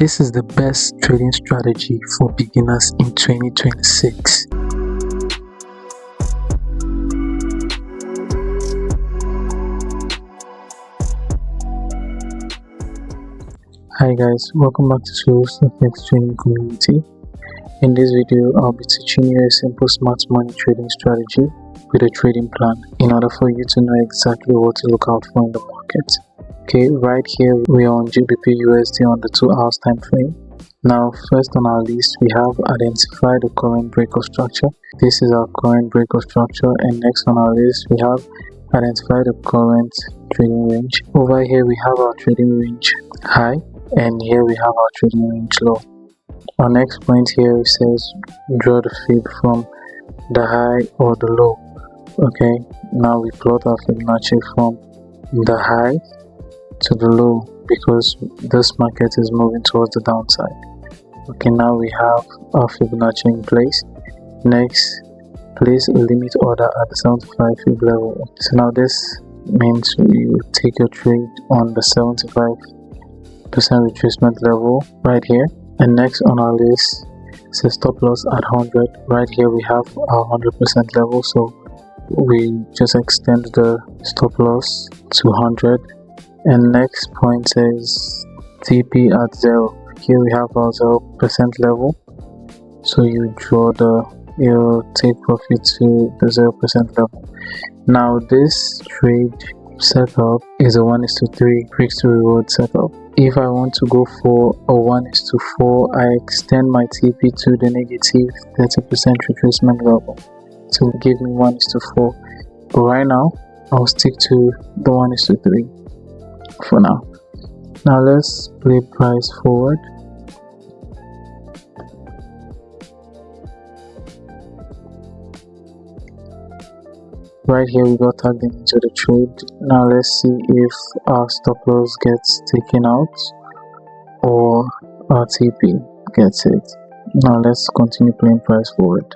this is the best trading strategy for beginners in 2026. Hi guys, welcome back to XAUUSD trading community. In this video, I'll be teaching you a simple smart money trading strategy with a trading plan in order for you to know exactly what to look out for in the market. Okay, right here we are on GBP USD on the 2 hours time frame. Now, first on our list, we have identified the current break of structure. This is our current break of structure, and next on our list, we have identified the current trading range. Over here, we have our trading range high, and here we have our trading range low. Our next point here says draw the fib from the high or the low. Okay, now we plot our Fibonacci from the high to the low because this market is moving towards the downside. Okay, now we have our Fibonacci in place. Next, place a limit order at the 75 fib level. So now this means you take your trade on the 75% retracement level right here. And next on our list says stop loss at 100. Right here we have our 100% level, so we just extend the stop loss to 100. And next point says TP at 0. Here we have our 0% level, so you draw your take profit to the 0% level. Now this trade setup is a 1:3 risk to reward setup. If I want to go for a 1:4, I extend my TP to the negative 30% retracement level to give me 1:4. But right now I'll stick to the 1:3 for now. Now let's play price forward. Right here we got tagged into the trade. Now let's see if our stop loss gets taken out or our TP gets it. Now let's continue playing price forward.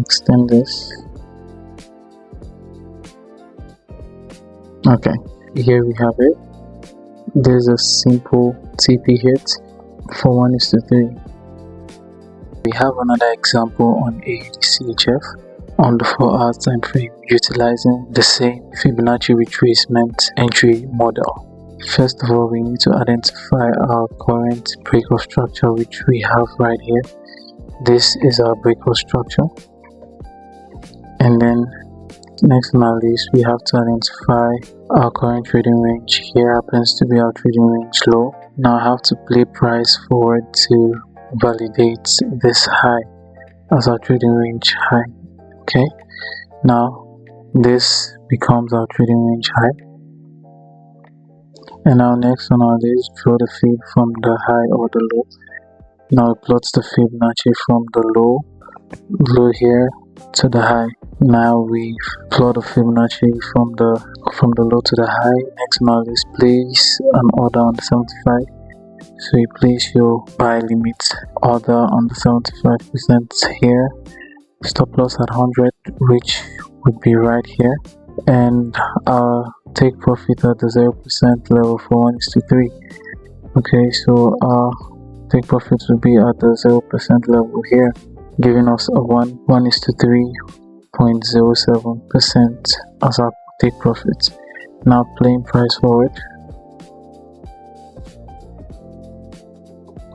Extend this. Okay, here we have it. There's a simple TP hit for 1:3. We have another example on AUDCHF on the 4 hours time frame utilizing the same Fibonacci retracement entry model. First of all, we need to identify our current break of structure, which we have right here. This is our break of structure, and then next on our list we have to identify our current trading range. Here happens to be our trading range low. Now I have to play price forward to validate this high as our trading range high. Okay, now this becomes our trading range high, and now next on our list, draw the fib from the high or the low. Now it plots the Fibonacci from the low here to the high. Now we plot a Fibonacci from the low to the high. Next on our list, place an order on the 75. So you place your buy limit order on the 75% here. Stop loss at 100, which would be right here, and take profit at the 0% level for 1:3. Okay, so take profit will be at the 0% level here, giving us a 1:3.07% as our take profit. Now playing price forward.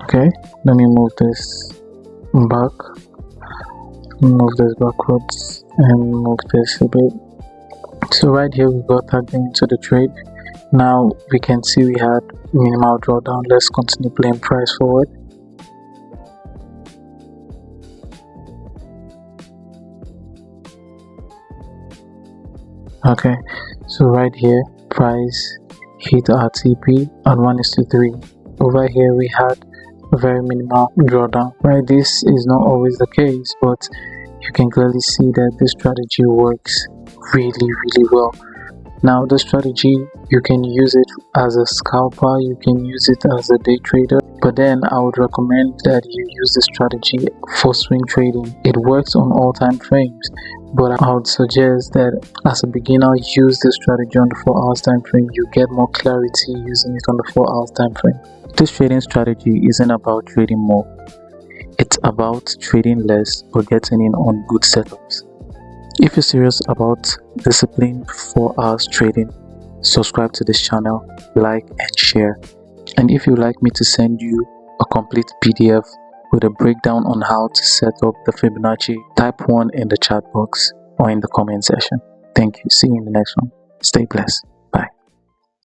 Okay, let me move this back, move this backwards, and move this a bit. So right here we got tagged into the trade. Now we can see we had minimal drawdown. Let's continue playing price forward. Okay, so right here price hit our TP at 1:3. Over here we had a very minimal drawdown. Right, this is not always the case, but you can clearly see that this strategy works really well. Now the strategy, you can use it as a scalper, you can use it as a day trader, But then I would recommend that you use this strategy for swing trading. It works on all time frames, but I would suggest that as a beginner, use this strategy on the 4 hours time frame. You get more clarity using it on the 4 hours time frame. This trading strategy isn't about trading more. It's about trading less but getting in on good setups. If you're serious about disciplined 4 hours trading, subscribe to this channel, like and share. And if you'd like me to send you a complete PDF with a breakdown on how to set up the Fibonacci, type 1 in the chat box or in the comment section. Thank you. See you in the next one. Stay blessed.